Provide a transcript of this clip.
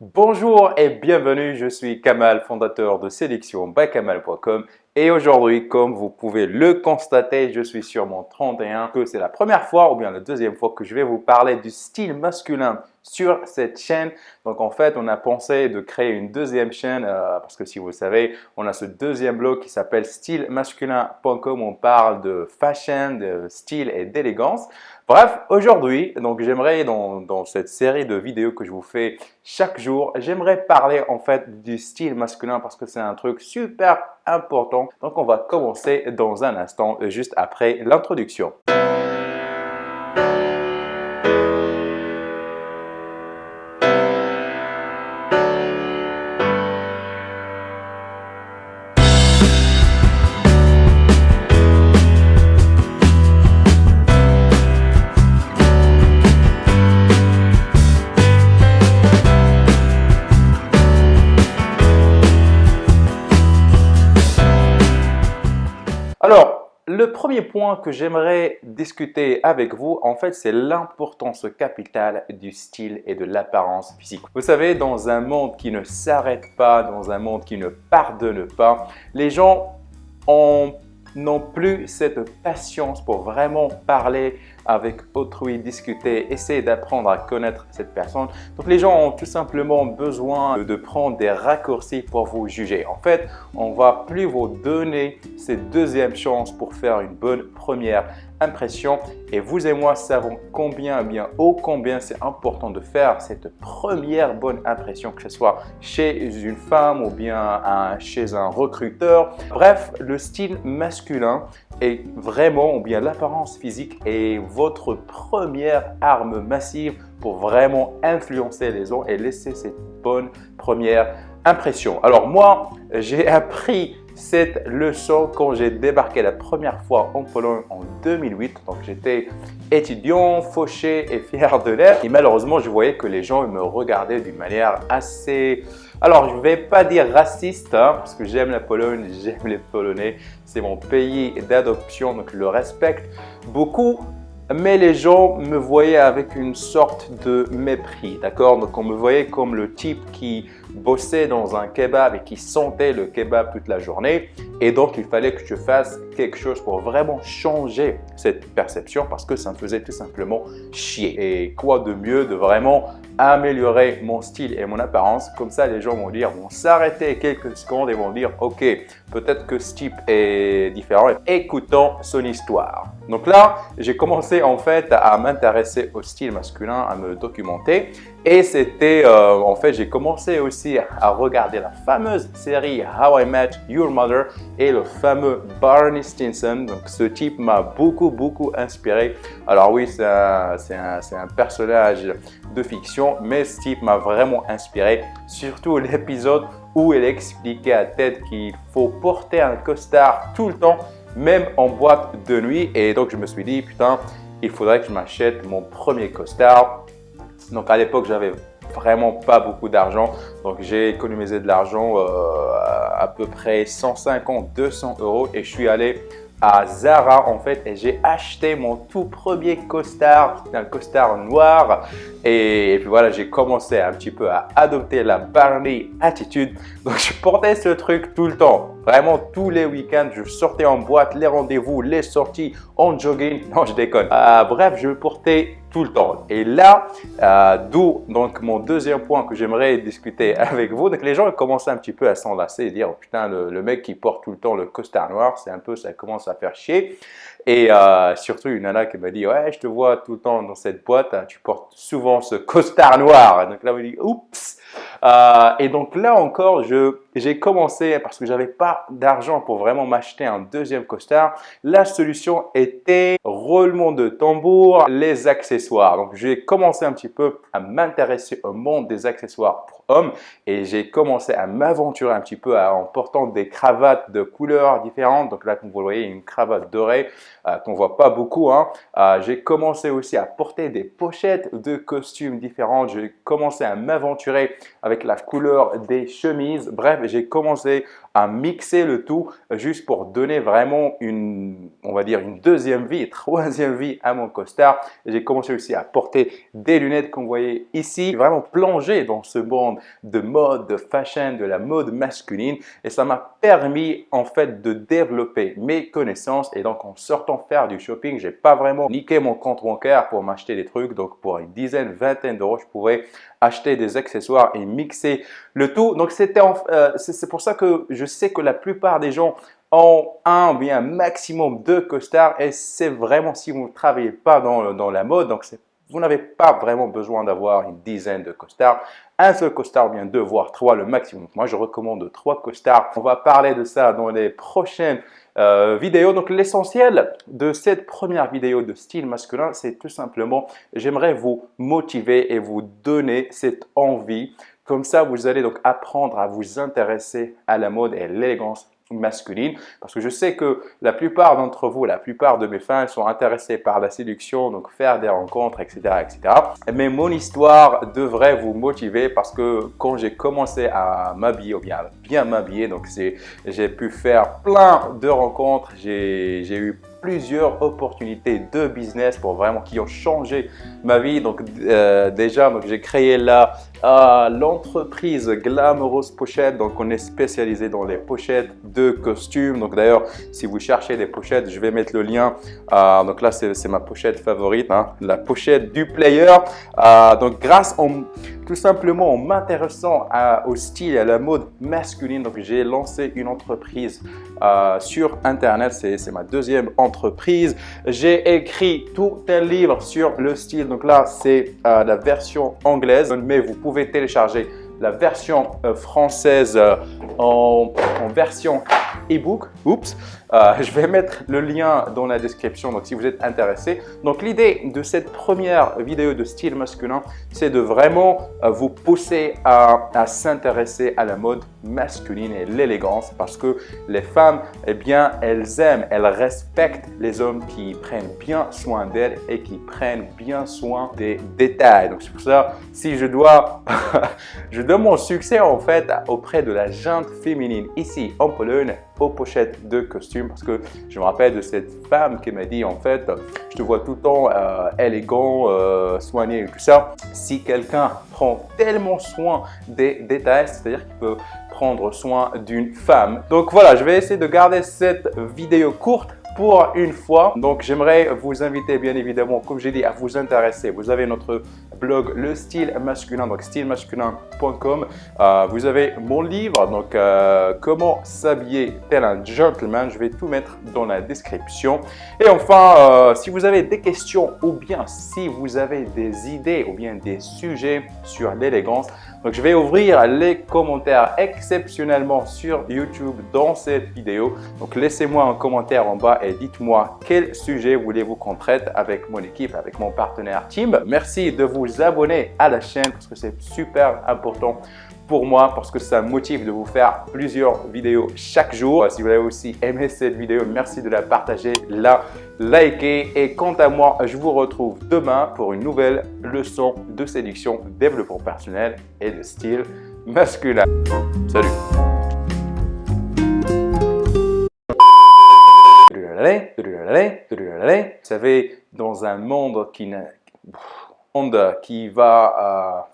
Bonjour et bienvenue, je suis Kamal, fondateur de sélection by Kamal.com et aujourd'hui, comme vous pouvez le constater, je suis sur mon 31, que c'est la première fois ou bien la deuxième fois que je vais vous parler du style masculin sur cette chaîne. Donc en fait, on a pensé de créer une deuxième chaîne parce que si vous le savez, on a ce deuxième blog qui s'appelle stylemasculin.com. On parle de fashion, de style et d'élégance. Bref, aujourd'hui, donc j'aimerais dans cette série de vidéos que je vous fais chaque jour, j'aimerais parler en fait du style masculin parce que c'est un truc super important. Donc on va commencer dans un instant, juste après l'introduction. Alors, le premier point que j'aimerais discuter avec vous, en fait, c'est l'importance capitale du style et de l'apparence physique. Vous savez, dans un monde qui ne s'arrête pas, dans un monde qui ne pardonne pas, les gens n'ont plus cette patience pour vraiment parler avec autrui, discuter, essayer d'apprendre à connaître cette personne. Donc les gens ont tout simplement besoin de prendre des raccourcis pour vous juger. En fait, on ne va plus vous donner cette deuxième chance pour faire une bonne première impression. Et vous et moi savons combien, ô combien c'est important de faire cette première bonne impression, que ce soit chez une femme ou bien chez un recruteur. Bref, le style masculin est vraiment, ou bien l'apparence physique est votre première arme massive pour vraiment influencer les gens et laisser cette bonne première impression. Alors moi, j'ai appris cette leçon quand j'ai débarqué la première fois en Pologne en 2008. Donc j'étais étudiant, fauché et fier de l'être. Et malheureusement, je voyais que les gens me regardaient d'une manière assez... Alors, je ne vais pas dire raciste, parce que j'aime la Pologne, j'aime les Polonais. C'est mon pays d'adoption, donc je le respecte beaucoup. Mais les gens me voyaient avec une sorte de mépris, d'accord? Donc on me voyait comme le type qui bossait dans un kebab et qui sentait le kebab toute la journée. Et donc il fallait que je fasse quelque chose pour vraiment changer cette perception parce que ça me faisait tout simplement chier. Et quoi de mieux de vraiment améliorer mon style et mon apparence? Comme ça, les gens vont s'arrêter quelques secondes et vont dire « Ok, peut-être que ce type est différent. Écoutons son histoire. » Donc là, j'ai commencé en fait à m'intéresser au style masculin, à me documenter. Et c'était, en fait, j'ai commencé aussi à regarder la fameuse série How I Met Your Mother et le fameux Barney Stinson. Donc ce type m'a beaucoup inspiré. Alors oui, c'est un personnage de fiction, mais ce type m'a vraiment inspiré. Surtout l'épisode où elle expliquait à Ted qu'il faut porter un costard tout le temps, même en boîte de nuit. Et donc je me suis dit, putain, il faudrait que je m'achète mon premier costard. Donc à l'époque, j'avais vraiment pas beaucoup d'argent. Donc j'ai économisé de l'argent, à peu près 150-200 € et je suis allé à Zara en fait et j'ai acheté mon tout premier costard, un costard noir et puis voilà, j'ai commencé un petit peu à adopter la Barney attitude. Donc je portais ce truc tout le temps, vraiment tous les week-ends, je sortais en boîte, les rendez-vous, les sorties, en jogging, non je déconne. Bref, je le portais tout le temps. Et là, d'où donc mon deuxième point que j'aimerais discuter avec vous. Donc les gens commençaient un petit peu à s'enlacer et dire oh, putain le mec qui porte tout le temps le costard noir, c'est un peu, ça commence à faire chier. Et surtout une nana qui m'a dit ouais, je te vois tout le temps dans cette boîte, hein, tu portes souvent ce costard noir. Donc là, on m'a dit oups. Et donc là encore, j'ai commencé parce que j'avais pas d'argent pour vraiment m'acheter un deuxième costard. La solution était roulement de tambour, les accessoires. Donc j'ai commencé un petit peu à m'intéresser au monde des accessoires pour hommes et j'ai commencé à m'aventurer un petit peu en portant des cravates de couleurs différentes. Donc là, comme vous le voyez, une cravate dorée qu'on voit pas beaucoup. Hein. J'ai commencé aussi à porter des pochettes de costumes différentes. J'ai commencé à m'aventurer avec la couleur des chemises. Bref, j'ai commencé à mixer le tout juste pour donner vraiment on va dire une deuxième vie, troisième vie à mon costard. J'ai commencé aussi à porter des lunettes comme vous voyez ici, vraiment plongé dans ce monde de mode, de fashion, de la mode masculine et ça m'a permis en fait de développer mes connaissances et donc en sortant faire du shopping, j'ai pas vraiment niqué mon compte bancaire pour m'acheter des trucs. Donc pour une dizaine, vingtaine d'euros, je pouvais acheter des accessoires et mixer le tout. Donc c'est pour ça que je sais que la plupart des gens ont un ou bien un maximum de costards et c'est vraiment si vous ne travaillez pas dans la mode, donc vous n'avez pas vraiment besoin d'avoir une dizaine de costards. Un seul costard ou bien deux, voire trois le maximum. Moi, je recommande trois costards. On va parler de ça dans les prochaines vidéo. Donc l'essentiel de cette première vidéo de style masculin, c'est tout simplement, j'aimerais vous motiver et vous donner cette envie. Comme ça, vous allez donc apprendre à vous intéresser à la mode et à l'élégance masculine parce que je sais que la plupart d'entre vous, la plupart de mes fans sont intéressés par la séduction, donc faire des rencontres, etc., etc. Mais mon histoire devrait vous motiver parce que quand j'ai commencé à m'habiller ou bien m'habiller, donc j'ai pu faire plein de rencontres, j'ai eu plusieurs opportunités de business pour vraiment qui ont changé ma vie. Donc déjà, donc j'ai créé là l'entreprise Glamorous Pochette. Donc on est spécialisé dans les pochettes de costumes. Donc d'ailleurs, si vous cherchez des pochettes, je vais mettre le lien. Donc là, c'est ma pochette favorite, hein, la pochette du player. Donc tout simplement en m'intéressant au style et à la mode masculine, donc j'ai lancé une entreprise sur internet. C'est ma deuxième entreprise. J'ai écrit tout un livre sur le style. Donc là, c'est la version anglaise, mais vous pouvez télécharger la version française en version e-book. Oups, je vais mettre le lien dans la description, donc si vous êtes intéressé. Donc l'idée de cette première vidéo de style masculin, c'est de vraiment vous pousser à s'intéresser à la mode masculine et l'élégance parce que les femmes, eh bien, elles aiment, elles respectent les hommes qui prennent bien soin d'elles et qui prennent bien soin des détails. Donc c'est pour ça, si je dois mon succès en fait auprès de la gente féminine ici en Pologne aux pochettes de costumes parce que je me rappelle de cette femme qui m'a dit en fait je te vois tout le temps élégant, soigné et tout ça. Si quelqu'un prend tellement soin des détails, c'est-à-dire qu'il peut prendre soin d'une femme. Donc voilà, je vais essayer de garder cette vidéo courte pour une fois. Donc j'aimerais vous inviter bien évidemment, comme j'ai dit, à vous intéresser. Vous avez notre blog Le Style Masculin, donc stylemasculin.com. Vous avez mon livre, donc comment s'habiller tel un gentleman. Je vais tout mettre dans la description. Et enfin, si vous avez des questions ou bien si vous avez des idées ou bien des sujets sur l'élégance, donc je vais ouvrir les commentaires exceptionnellement sur YouTube dans cette vidéo. Donc laissez-moi un commentaire en bas et dites-moi quel sujet voulez-vous qu'on traite avec mon équipe, avec mon partenaire Team. Merci de vous abonner à la chaîne parce que c'est super important pour moi parce que ça me motive de vous faire plusieurs vidéos chaque jour. Si vous avez aussi aimé cette vidéo, merci de la partager, la liker. Et quant à moi, je vous retrouve demain pour une nouvelle leçon de séduction, développement personnel et de style masculin. Salut! Vous savez, dans un monde qui va